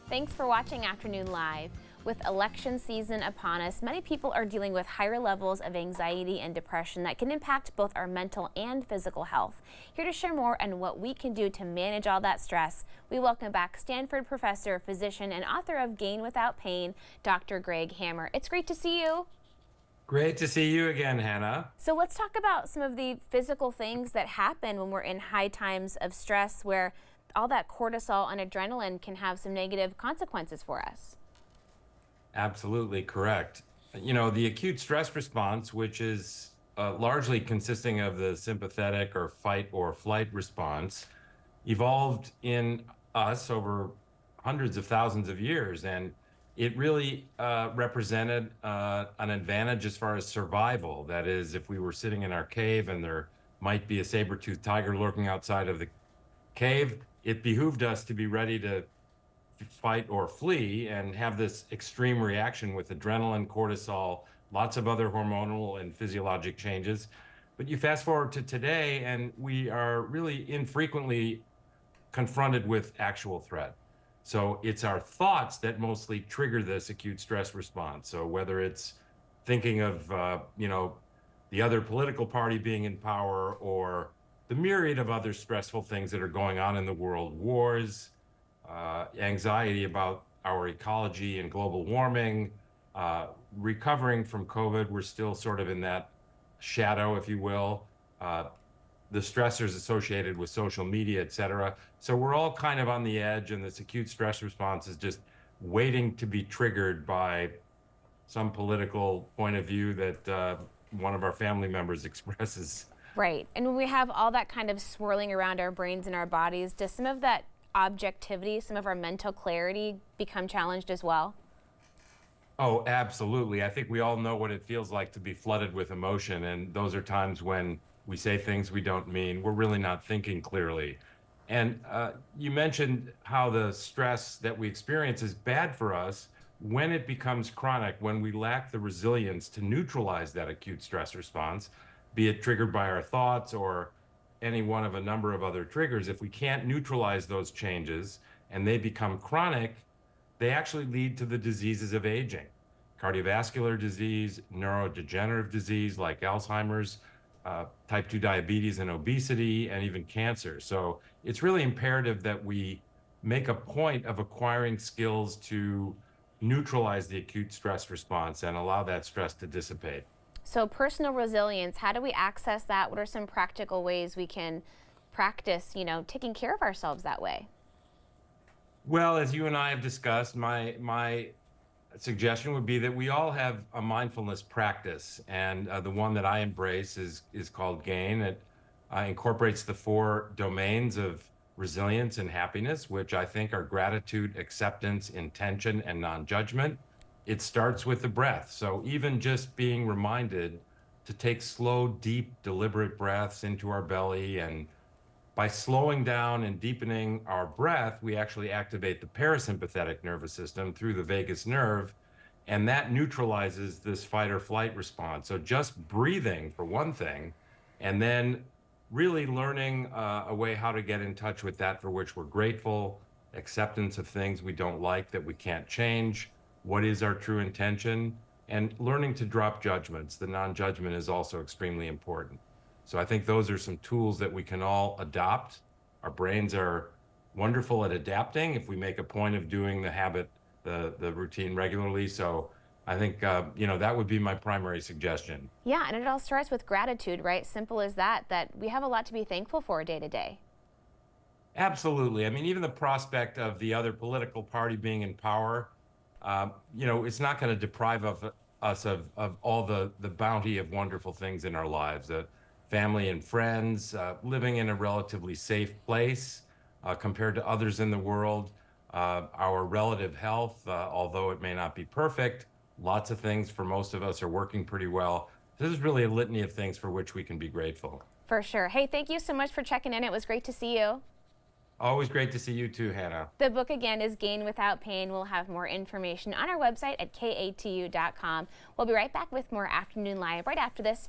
Thanks for watching Afternoon Live. With election season upon us, many people are dealing with higher levels of anxiety and depression that can impact both our mental and physical health. Here to share more on what we can do to manage all that stress, we welcome back Stanford professor, physician, and author of Gain Without Pain, Dr. Greg Hammer. It's great to see you. Great to see you again, Hannah. So let's talk about some of the physical things that happen when we're in high times of stress, where all that cortisol and adrenaline can have some negative consequences for us. Absolutely correct. You know, the acute stress response, which is largely consisting of the sympathetic or fight or flight response, evolved in us over hundreds of thousands of years. And it really represented an advantage as far as survival. That is, if we were sitting in our cave and there might be a saber-toothed tiger lurking outside of the cave, it behooved us to be ready to fight or flee and have this extreme reaction with adrenaline, cortisol, lots of other hormonal and physiologic changes. But you fast forward to today, and we are really infrequently confronted with actual threat. So it's our thoughts that mostly trigger this acute stress response. So whether it's thinking of, the other political party being in power, or the myriad of other stressful things that are going on in the world, wars, anxiety about our ecology and global warming, recovering from COVID, we're still sort of in that shadow, if you will, the stressors associated with social media, et cetera. So we're all kind of on the edge, and this acute stress response is just waiting to be triggered by some political point of view that one of our family members expresses. Right. And when we have all that kind of swirling around our brains and our bodies, does some of that objectivity, some of our mental clarity become challenged as well? Oh, absolutely. I think we all know what it feels like to be flooded with emotion, and those are times when we say things we don't mean. We're really not thinking clearly. And you mentioned how the stress that we experience is bad for us when it becomes chronic, when we lack the resilience to neutralize that acute stress response, be it triggered by our thoughts or any one of a number of other triggers. If we can't neutralize those changes and they become chronic, they actually lead to the diseases of aging: cardiovascular disease, neurodegenerative disease like Alzheimer's, type 2 diabetes and obesity, and even cancer. So it's really imperative that we make a point of acquiring skills to neutralize the acute stress response and allow that stress to dissipate. So personal resilience, how do we access that? What are some practical ways we can practice, taking care of ourselves that way? Well, as you and I have discussed, my suggestion would be that we all have a mindfulness practice, and the one that I embrace is called GAIN. It incorporates the 4 domains of resilience and happiness, which I think are gratitude, acceptance, intention, and non-judgment. It starts with the breath. So even just being reminded to take slow, deep, deliberate breaths into our belly, and by slowing down and deepening our breath, we actually activate the parasympathetic nervous system through the vagus nerve, and that neutralizes this fight or flight response. So just breathing, for one thing, and then really learning a way how to get in touch with that for which we're grateful, acceptance of things we don't like that we can't change, what is our true intention, and learning to drop judgments. The non-judgment is also extremely important. So I think those are some tools that we can all adopt. Our brains are wonderful at adapting if we make a point of doing the habit, the routine regularly. So I think, that would be my primary suggestion. Yeah, and it all starts with gratitude, right? Simple as that we have a lot to be thankful for day to day. Absolutely. I mean, even the prospect of the other political party being in power, it's not going to deprive us of all the bounty of wonderful things in our lives. Family and friends, living in a relatively safe place compared to others in the world, our relative health, although it may not be perfect, lots of things for most of us are working pretty well. This is really a litany of things for which we can be grateful. For sure. Hey, thank you so much for checking in. It was great to see you. Always great to see you too, Hannah. The book again is Gain Without Pain. We'll have more information on our website at katu.com. We'll be right back with more Afternoon Live right after this.